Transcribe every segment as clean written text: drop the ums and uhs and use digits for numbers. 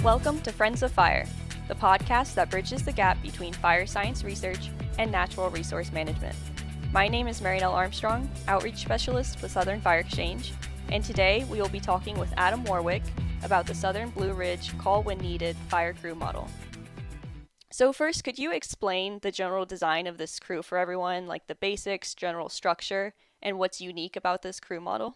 Welcome to Friends of Fire, the podcast that bridges the gap between fire science research and natural resource management. My name is Marinelle Armstrong, Outreach Specialist with Southern Fire Exchange, and today we will be talking with Adam Warwick about the Southern Blue Ridge Call When Needed Fire Crew Model. So first, could you explain the general design of this crew for everyone, like the basics, general structure, and what's unique about this crew model?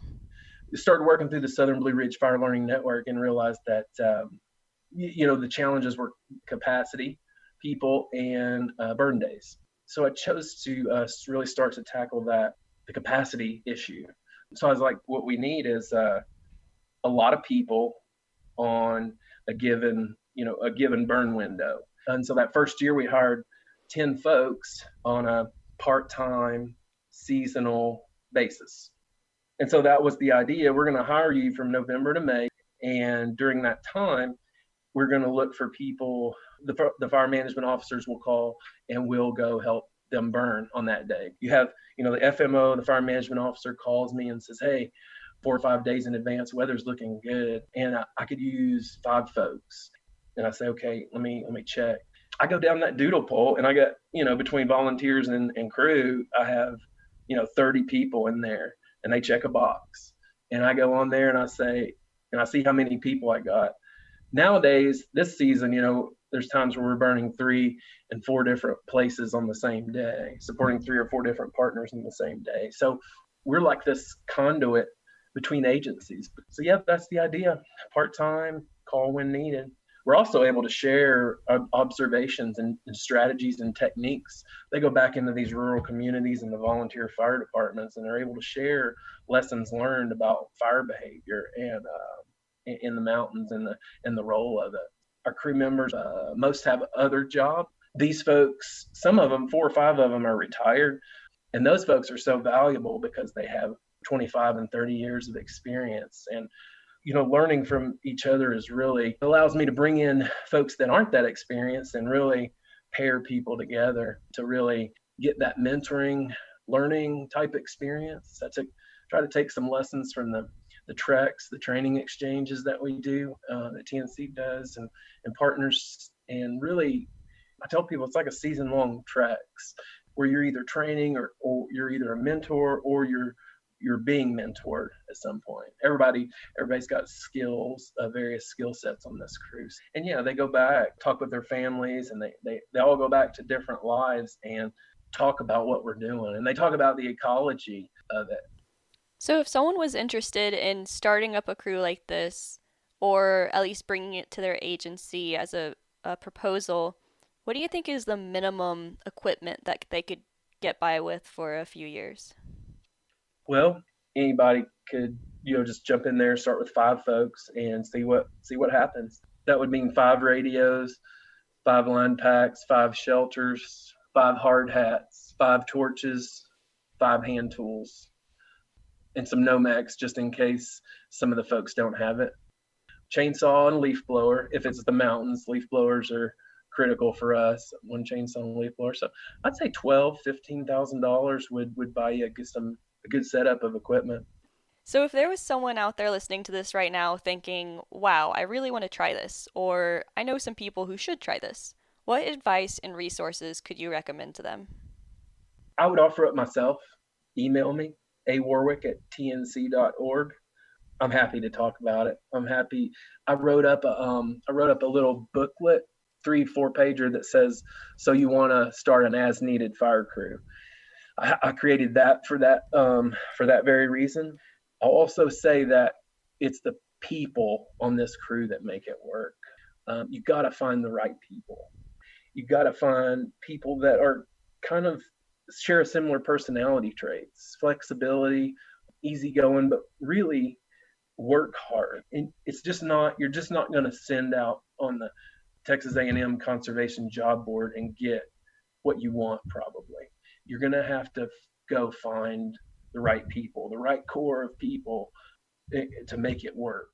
We started working through the Southern Blue Ridge Fire Learning Network and realized that the challenges were capacity, people, and burn days. So I chose to really start to tackle the capacity issue. So I was like, what we need is a lot of people on a given burn window. And so that first year we hired 10 folks on a part-time seasonal basis. And so that was the idea. We're going to hire you from November to May. And during that time, we're going to look for people, the fire management officers will call and we'll go help them burn on that day. You have, the FMO, the fire management officer calls me and says, hey, 4 or 5 days in advance, weather's looking good. And I could use 5 folks. And I say, okay, let me check. I go down that doodle poll and I got, between volunteers and crew, I have, 30 people in there and they check a box. And I go on there and I say, and I see how many people I got. Nowadays, this season, there's times where we're burning 3 and 4 different places on the same day, supporting 3 or 4 different partners in the same day. So we're like this conduit between agencies. So yeah, that's the idea. Part-time, call when needed. We're also able to share observations and strategies and techniques. They go back into these rural communities and the volunteer fire departments, and they're able to share lessons learned about fire behavior and in the mountains and the role of it. Our crew members, most have other jobs. These folks, some of them, 4 or 5 of them are retired. And those folks are so valuable because they have 25 and 30 years of experience. And, learning from each other allows me to bring in folks that aren't that experienced and really pair people together to really get that mentoring, learning type experience. I try to take some lessons from the treks, the training exchanges that we do, that TNC does, and partners. And really, I tell people it's like a season-long treks where you're either training or you're either a mentor or you're being mentored at some point. Everybody's got skills, various skill sets on this cruise. And yeah, they go back, talk with their families, and they all go back to different lives and talk about what we're doing. And they talk about the ecology of it. So if someone was interested in starting up a crew like this, or at least bringing it to their agency as a proposal, what do you think is the minimum equipment that they could get by with for a few years? Well, anybody could, just jump in there, start with 5 folks and see what happens. That would mean 5 radios, 5 line packs, 5 shelters, 5 hard hats, 5 torches, 5 hand tools, and some Nomex just in case some of the folks don't have it. Chainsaw and leaf blower. If it's the mountains, leaf blowers are critical for us. One chainsaw and leaf blower. So I'd say $12,000-$15,000 would buy you a good setup of equipment. So if there was someone out there listening to this right now thinking, wow, I really want to try this, or I know some people who should try this, what advice and resources could you recommend to them? I would offer up myself. Email me, awarwick@tnc.org. I'm happy to talk about it. I'm happy. I wrote up a little booklet, 3-4 pager that says, so you want to start an as needed fire crew. I created that for that very reason. I'll also say that it's the people on this crew that make it work. You got to find the right people. You got to find people that are kind of share similar personality traits, flexibility, easygoing, but really work hard. And you're just not going to send out on the Texas A&M Conservation Job Board and get what you want probably. You're going to have to go find the right people, the right core of people to make it work.